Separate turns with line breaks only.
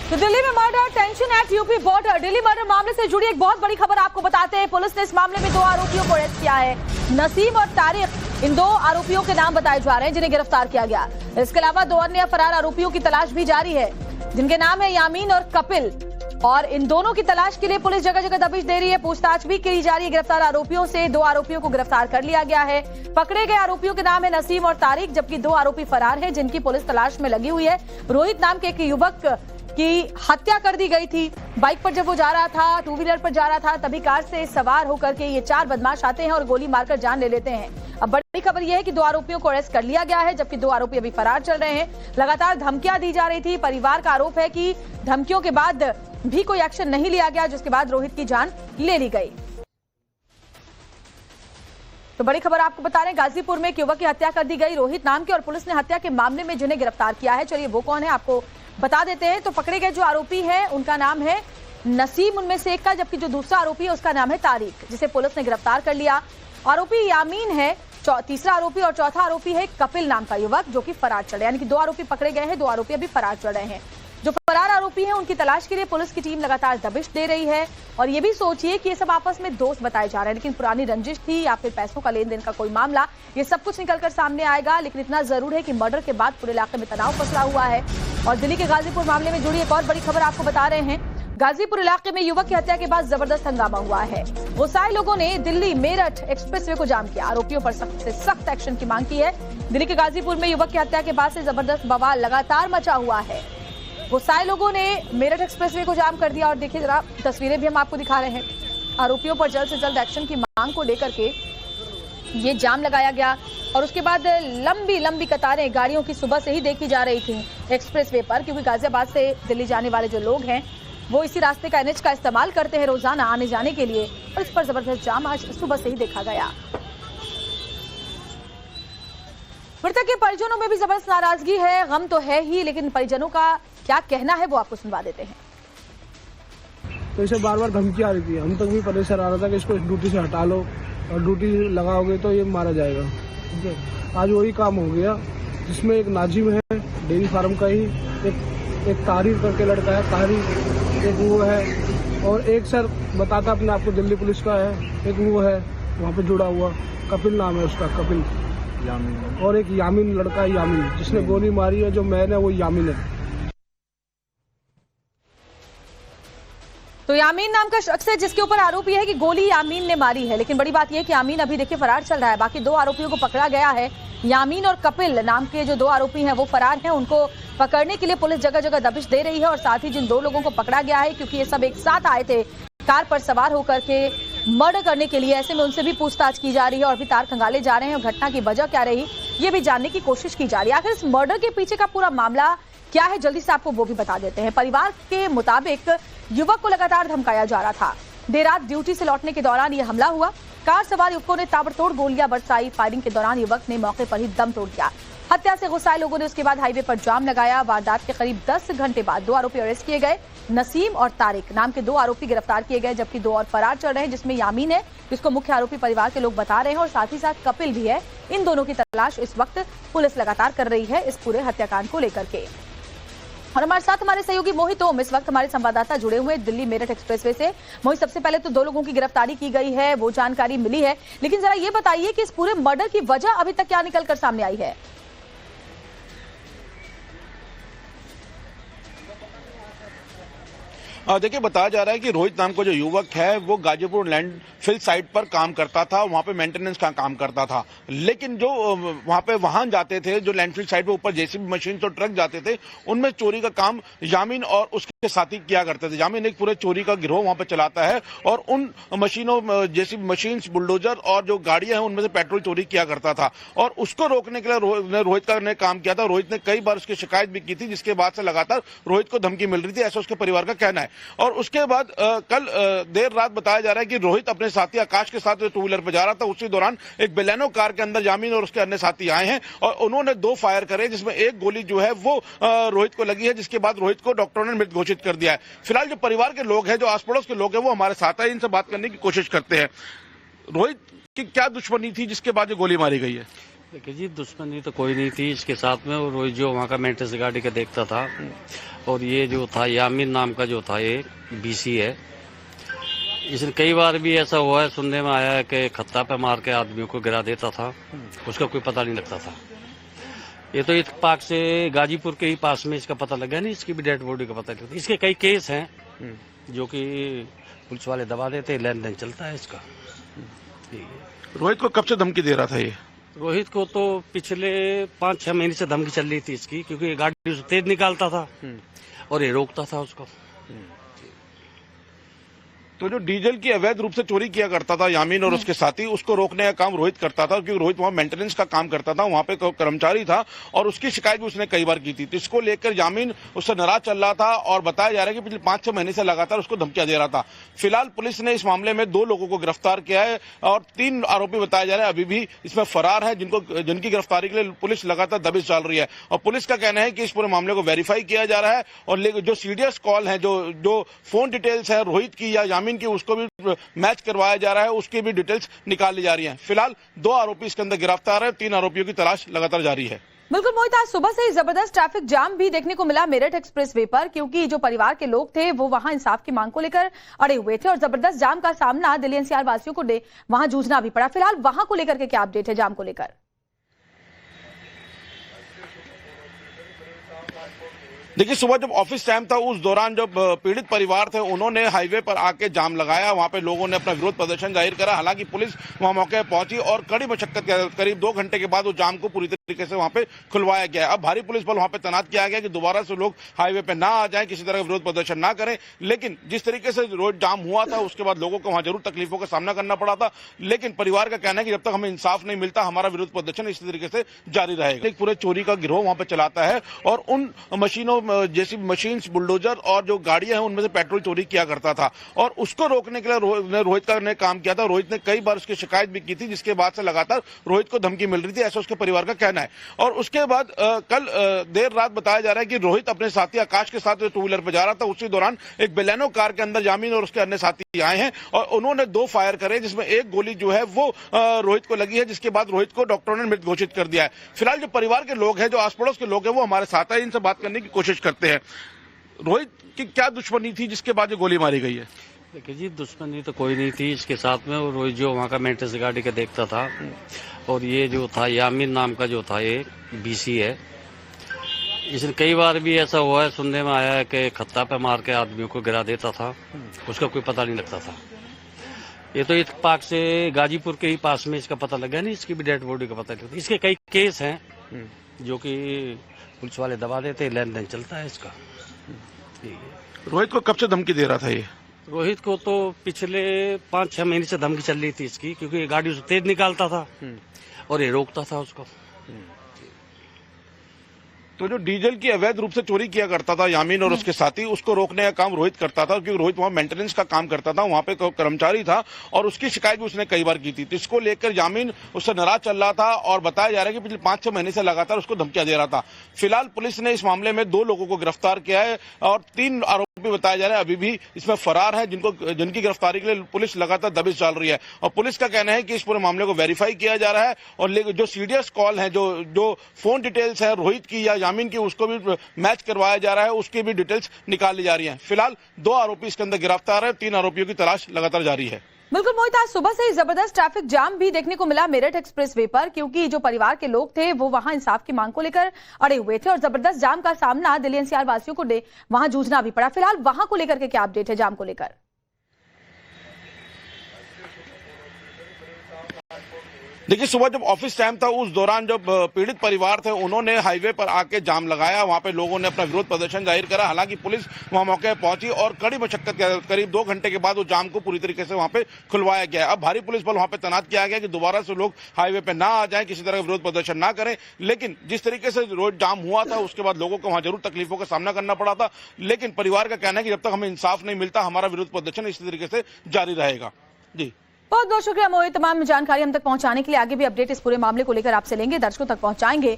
तो दिल्ली में murder tension eight UP border. Delhi murder मामले से जुड़ी एक बहुत बड़ी खबर आपको बताते हैं। पुलिस ने इस मामले में 2 आरोपियों को अरेस्ट किया है। नसीम और तारिक, इन 2 आरोपियों के नाम बताए जा रहे हैं जिन्हें गिरफ्तार किया गया। इसके अलावा 2 अन्य फरार आरोपियों की तलाश भी जारी है जिनके नाम है यामीन और कपिल। और इन दोनों की तलाश के लिए पुलिस जगह जगह दबिश दे रही है, पूछताछ भी की जा रही है। गिरफ्तार आरोपियों से 2 आरोपियों को गिरफ्तार कर लिया गया है। पकड़े गए आरोपियों के नाम है नसीम और तारिक, जबकि 2 आरोपी फरार हैं जिनकी पुलिस तलाश में लगी हुई है। रोहित नाम के एक युवक की हत्या कर दी गई थी। बाइक पर जब वो जा रहा था, 2 व्हीलर पर जा रहा था, तभी कार से सवार होकर के ये 4 बदमाश आते हैं और गोली मारकर जान ले लेते हैं। अब बड़ी खबर यह है कि 2 आरोपियों को अरेस्ट कर लिया गया है, जबकि 2 आरोपी अभी फरार चल रहे हैं। लगातार धमकियां दी जा रही थी। परिवार का आरोप है कि धमकियों के बाद भी कोई एक्शन नहीं लिया गया, जिसके बाद रोहित की जान ले ली गई। तो बड़ी खबर आपको बता रहे हैं, गाजीपुर में एक युवक की हत्या कर दी गई रोहित नाम के, और पुलिस ने हत्या के मामले में जिन्हें गिरफ्तार किया है, चलिए वो कौन है आपको बता देते हैं। तो पकड़े गए जो आरोपी हैं उनका नाम है नसीम, उनमें से एक का, जबकि जो दूसरा आरोपी है उसका नाम है तारिक, जिसे पुलिस ने गिरफ्तार कर लिया। आरोपी यामीन है तीसरा आरोपी, और चौथा आरोपी है कपिल नाम का युवक जो कि फरार चल रहे हैं। यानी कि 2 आरोपी पकड़े गए हैं, 2 आरोपी अभी फरार चल रहे हैं। जो फरार आरोपी हैं उनकी तलाश के लिए पुलिस की टीम लगातार दबिश दे रही है। और ये भी सोचिए कि ये सब आपस में दोस्त बताए जा रहे हैं, लेकिन पुरानी रंजिश थी या फिर पैसों का लेन देन का कोई मामला, ये सब कुछ निकलकर सामने आएगा। लेकिन इतना जरूर है कि मर्डर के बाद पूरे इलाके में तनाव फैला हुआ है। और दिल्ली के गाजीपुर मामले में जुड़ी एक और बड़ी खबर आपको बता रहे हैं। गाजीपुर इलाके में युवक की हत्या के बाद जबरदस्त हंगामा हुआ है। गुस्साए लोगों ने दिल्ली मेरठ एक्सप्रेसवे को जाम किया, आरोपियों पर सख्त से सख्त एक्शन की मांग की है। दिल्ली के गाजीपुर में युवक की हत्या के बाद से जबरदस्त बवाल लगातार मचा हुआ है। गुस्साए लोगों ने मेरठ एक्सप्रेसवे को जाम कर दिया, और देखिए जरा तस्वीरें भी हम आपको दिखा रहे हैं। आरोपियों पर जल्द से जल्द एक्शन की मांग को लेकर के ये जाम लगाया गया, और उसके बाद लंबी लंबी कतारें गाड़ियों की सुबह से ही देखी जा रही थी एक्सप्रेसवे पर, क्योंकि गाजियाबाद से दिल्ली जाने वाले जो लोग हैं वो इसी रास्ते का NH का इस्तेमाल करते हैं रोजाना आने जाने के लिए, और इस पर जबरदस्त जाम आज सुबह से ही देखा गया। मृतक के परिजनों में भी जबरदस्त नाराजगी है, गम तो है ही, लेकिन परिजनों का क्या कहना है वो आपको सुनवा देते हैं।
तो इसे बार बार धमकी आ रही थी, हम तक भी परेशान आ रहा था कि इसको ड्यूटी से हटा लो, और ड्यूटी लगाओगे तो ये मारा जाएगा। ठीक है, आज वही काम हो गया, जिसमें एक नाजिम है डेयरी फार्म का ही, एक तारिक करके लड़का है, तारिक एक वो है, और एक सर बताता अपने आपको दिल्ली पुलिस का है, एक वो है वहाँ पे जुड़ा हुआ, कपिल नाम है उसका, कपिल यामीन, और एक यामीन लड़का है, यामीन जिसने गोली मारी है, जो मैन है वो यामीन है।
तो यामीन नाम का शख्स है जिसके ऊपर आरोपी है कि गोली यामीन ने मारी है, लेकिन बड़ी बात यह है कि यामीन अभी देखिए फरार चल रहा है। बाकी 2 आरोपियों को पकड़ा गया है। यामीन और कपिल नाम के जो 2 आरोपी हैं वो फरार हैं, उनको पकड़ने के लिए पुलिस जगह जगह दबिश दे रही है। और साथ ही जिन 2 लोगों को पकड़ा गया है, क्योंकि ये सब एक साथ आए थे कार पर सवार होकर के मर्डर करने के लिए, ऐसे में उनसे भी पूछताछ की जा रही है और भी तार खंगाले जा रहे हैं। और घटना की वजह क्या रही ये भी जानने की कोशिश की जा रही है। आखिर इस मर्डर के पीछे का पूरा मामला क्या है, जल्दी से आपको वो भी बता देते हैं। परिवार के मुताबिक युवक को लगातार धमकाया जा रहा था। देर रात ड्यूटी से लौटने के दौरान यह हमला हुआ। कार सवार युवकों ने ताबड़तोड़ गोलियां बरसाई। फायरिंग के दौरान युवक ने मौके पर ही दम तोड़ दिया। हत्या से गुस्साए लोगों ने उसके बाद हाईवे पर जाम लगाया। वारदात के करीब 10 घंटे बाद 2 आरोपी अरेस्ट किए गए। नसीम और तारिक नाम के 2 आरोपी गिरफ्तार किए गए, जबकि 2 और फरार चल रहे हैं, जिसमें यामीन है जिसको मुख्य आरोपी परिवार के लोग बता रहे हैं, और साथ ही साथ कपिल भी है। इन दोनों की तलाश इस वक्त पुलिस लगातार कर रही है इस पूरे हत्याकांड को लेकर के। और हमारे साथ हमारे सहयोगी मोहित ओम इस वक्त हमारे संवाददाता जुड़े हुए दिल्ली मेरठ एक्सप्रेसवे से। मोहित, सबसे पहले तो 2 लोगों की गिरफ्तारी की गई है, वो जानकारी मिली है, लेकिन जरा ये बताइए कि इस पूरे मर्डर की वजह अभी तक क्या निकलकर सामने आई है।
देखिए, बताया जा रहा है कि रोहित नाम का जो युवक है वो गाजीपुर लैंडफिल साइट पर काम करता था, वहां पे मेंटेनेंस का काम करता था। लेकिन जो वहां पे वाहन जाते थे, जो लैंडफिल साइट पे ऊपर जेसीबी मशीन तो ट्रक जाते थे, उनमें चोरी का काम यामीन और उसके साथी किया करते थे। यामीन एक पूरे चोरी का गिरोह वहां पे चलाता है, और उन मशीनों, जेसीबी मशीन, बुलडोजर और जो गाड़ियां हैं उनमें से पेट्रोल चोरी किया करता था। और उसको रोकने के लिए रोहित ने काम किया था। रोहित ने कई बार उसकी शिकायत भी की थी, जिसके बाद से लगातार रोहित को धमकी मिल रही थी, ऐसा उसके परिवार का कहना है। और उसके बाद कल देर रात बताया जा रहा है कि रोहित अपने साथी आकाश के साथ 2 व्हीलर पर जा रहा था। उसी दौरान एक बेलेनो कार के अंदर यामीन और उसके अन्य साथी आए हैं, और उन्होंने 2 फायर करे, जिसमें एक गोली जो है वो रोहित को लगी है, जिसके बाद रोहित को डॉक्टरों ने मृत घोषित कर दिया है। फिलहाल जो परिवार के लोग हैं, जो आस पड़ोस के लोग हैं, वो हमारे साथ हैं, इनसे बात करने की कोशिश करते हैं। रोहित की क्या दुश्मनी थी जिसके बाद ये गोली मारी गई है?
देखिए जी, दुश्मनी तो कोई नहीं थी इसके साथ में। और रोहित जो वहाँ का मेंटेनेंस गाड़ी का देखता था, और ये जो था यामीन नाम का जो था, ये बीसी है। इसने कई बार भी ऐसा हुआ है, सुनने में आया है कि खत्ता पे मार के आदमियों को गिरा देता था, उसका कोई पता नहीं लगता था। ये तो इत्तेफाक से गाजीपुर के ही पास में इसका पता लगा नहीं, इसकी भी डेड बॉडी का पता नहीं लगता। इसके कई केस हैं जो कि पुलिस वाले दबा देते हैं, लेन देन चलता है इसका।
रोहित को कब से धमकी दे रहा था ये?
रोहित को तो पिछले 5-6 महीने से धमकी चल रही थी इसकी, क्योंकि ये गाड़ी उसे तेज निकालता था और ये रोकता था उसको।
तो जो डीजल की अवैध रूप से चोरी किया करता था यामीन और उसके साथी, उसको रोकने का काम रोहित करता था, क्योंकि रोहित वहां मेंटेनेंस का काम करता था, वहां पे कर्मचारी था और उसकी शिकायत भी उसने कई बार की थी। तो इसको लेकर यामीन उससे नाराज चल रहा था और बताया जा रहा है कि पिछले 5-6 महीने से लगातार उसको धमकियां दे रहा था। फिलहाल पुलिस ने इस मामले में 2 लोगों को गिरफ्तार किया है और 3 आरोपी बताए जा रहे हैं अभी भी इसमें फरार है, जिनकी गिरफ्तारी के लिए पुलिस लगातार दबिश डाल रही है। और पुलिस का कहना है कि इस पूरे मामले को वेरीफाई किया जा रहा है और जो सीरियस कॉल है, जो फोन डिटेल्स है रोहित की या यामीन की, उसको भी मैच करवाया जा रहा है, उसकी भी डिटेल्स निकाली जा रही हैं। फिलहाल 2 आरोपी इसके अंदर गिरफ्तार है, 3 आरोपियों की तलाश लगातार जारी है।
बिल्कुल मोहित, आज सुबह से ही जबरदस्त ट्रैफिक जाम भी देखने को मिला मेरठ एक्सप्रेसवे पर, क्योंकि जो परिवार के लोग थे वो वहां इंसाफ की मांग को लेकर अड़े हुए थे और जबरदस्त जाम का सामना दिल्ली एनसीआर वासियों को वहां जूझना भी पड़ा। फिलहाल वहां को लेकर के क्या अपडेट है जाम को लेकर?
देखिए, सुबह जब ऑफिस टाइम था उस दौरान जब पीड़ित परिवार थे उन्होंने हाईवे पर आके जाम लगाया, वहां पे लोगों ने अपना विरोध प्रदर्शन जाहिर करा। हालांकि पुलिस वहां मौके पर पहुंची और कड़ी मशक्कत के करीब 2 घंटे के बाद उस जाम को पूरी तरीके से वहां पे खुलवाया गया। अब भारी पुलिस बल वहां पे तैनात किया गया कि दोबारा से लोग हाईवे पे ना आ जाएं, किसी तरह का विरोध प्रदर्शन ना करें। लेकिन जिस तरीके से रोड जाम हुआ था उसके बाद लोगों को वहां जरूर तकलीफों का सामना करना पड़ा था, लेकिन परिवार का कहना है कि जब तक हमें इंसाफ नहीं मिलता हमारा विरोध प्रदर्शन इसी तरीके से जारी रहेगा। एक पूरे चोरी का गिरोह वहां पे चलाता है और उन मशीनों जैसी बुलडोजर और जो गाड़ियां हैं उनमें से पेट्रोल चोरी किया करता था और उसको रोकने के लिए रोहित का ने काम किया था। रोहित ने कई बार उसकी शिकायत भी की थी, जिसके बाद से लगातार रोहित को धमकी मिल रही थी, ऐसा उसके परिवार का कहना है। और उसके बाद कल देर रात बताया जा रहा है कि रोहित अपने साथी आकाश के साथ 2 व्हीलर पर जा रहा था। उसी दौरान एक बेलेनो कार के अंदर यामीन और उसके अन्य साथी आए हैं और उन्होंने 2 फायर करे, जिसमें एक गोली जो है वो रोहित को लगी है, जिसके बाद रोहित को डॉक्टरों ने मृत घोषित कर दिया है। फिलहाल जो परिवार के लोग हैं, जो आस पड़ोस के लोग हैं, वो हमारे साथ है, इनसे बात करने की कोशिश करते हैं। रोहित की क्या दुश्मनी थी जिसके बाद ये गोली मारी गई है?
देखिए जी, दुश्मनी तो कोई नहीं थी इसके साथ में। और रोहित जो वहाँ का मेंटेनेंस गाड़ी का देखता था, और ये जो था यामीन नाम का जो था, ये बीसी है। इसने कई बार भी ऐसा हुआ है, सुनने में आया है कि खत्ता पे मार के आदमियों को गिरा देता था, उसका कोई पता नहीं लगता था। ये तो इत्तेफाक से गाजीपुर के ही पास में इसका पता लगा नहीं, इसकी भी डेड बॉडी का पता नहीं लगता। इसके कई केस हैं जो कि पुलिस वाले दबा देते हैं, लेन देन चलता है इसका।
रोहित को कब से धमकी दे रहा था ये?
रोहित को तो पिछले 5-6 महीने से धमकी चल रही थी इसकी, क्योंकि ये गाड़ी उसे तेज निकालता था और ये रोकता था उसको।
तो जो डीजल की अवैध रूप से चोरी किया करता था यामीन और उसके साथी, उसको रोकने का काम रोहित करता था, क्योंकि रोहित वहां मेंटेनेंस का काम करता था, वहां पे कर्मचारी था और उसकी शिकायत भी उसने कई बार की थी। तो इसको लेकर यामीन उससे नाराज चल रहा था और बताया जा रहा है कि पिछले 5-6 महीने से लगातार उसको धमकियां दे रहा था। फिलहाल पुलिस ने इस मामले में 2 लोगों को गिरफ्तार किया है और 3 आरोपी बताया जा रहे हैं अभी भी इसमें फरार है, जिनकी गिरफ्तारी के लिए पुलिस लगातार दबिश डाल रही है। और पुलिस का कहना है कि इस पूरे मामले को वेरीफाई किया जा रहा है और जो सीरियस कॉल है, जो फोन डिटेल्स है रोहित की या यामीन की, उसको भी मैच करवाया जा रहा है, उसकी भी डिटेल्स निकाली जा रही हैं। फिलहाल 2 आरोपी इसके अंदर गिरफ्तार है, 3 आरोपियों की तलाश लगातार जारी है।
बिल्कुल मोहित, आज सुबह से ही जबरदस्त ट्रैफिक जाम भी देखने को मिला मेरठ एक्सप्रेसवे पर, क्योंकि जो परिवार के लोग थे वो वहां इंसाफ की मांग को लेकर अड़े हुए थे और जबरदस्त जाम का सामना दिल्ली एनसीआर वासियों को वहां जूझना भी पड़ा। फिलहाल वहां को लेकर के क्या अपडेट है जाम को लेकर?
देखिए, सुबह जब ऑफिस टाइम था उस दौरान जब पीड़ित परिवार थे उन्होंने हाईवे पर आके जाम लगाया, वहां पे लोगों ने अपना विरोध प्रदर्शन जाहिर करा। हालांकि पुलिस वहां मौके पर पहुंची और कड़ी मशक्कत के करीब 2 घंटे के बाद उस जाम को पूरी तरीके से वहां पे खुलवाया गया। अब भारी पुलिस बल वहां पे तैनात किया गया कि दोबारा से लोग हाईवे पे ना आ जाएं, किसी तरह का विरोध प्रदर्शन ना करें। लेकिन जिस तरीके से रोड जाम हुआ था उसके बाद लोगों को वहां जरूर तकलीफों का सामना करना पड़ा था, लेकिन परिवार का कहना है कि जब तक हमें इंसाफ नहीं मिलता हमारा विरोध प्रदर्शन इसी तरीके से जारी रहेगा। जी,
बहुत बहुत शुक्रिया मोहित, तमाम जानकारी हम तक पहुंचाने के लिए। आगे भी अपडेट इस पूरे मामले को लेकर आपसे लेंगे, दर्शकों तक पहुंचाएंगे।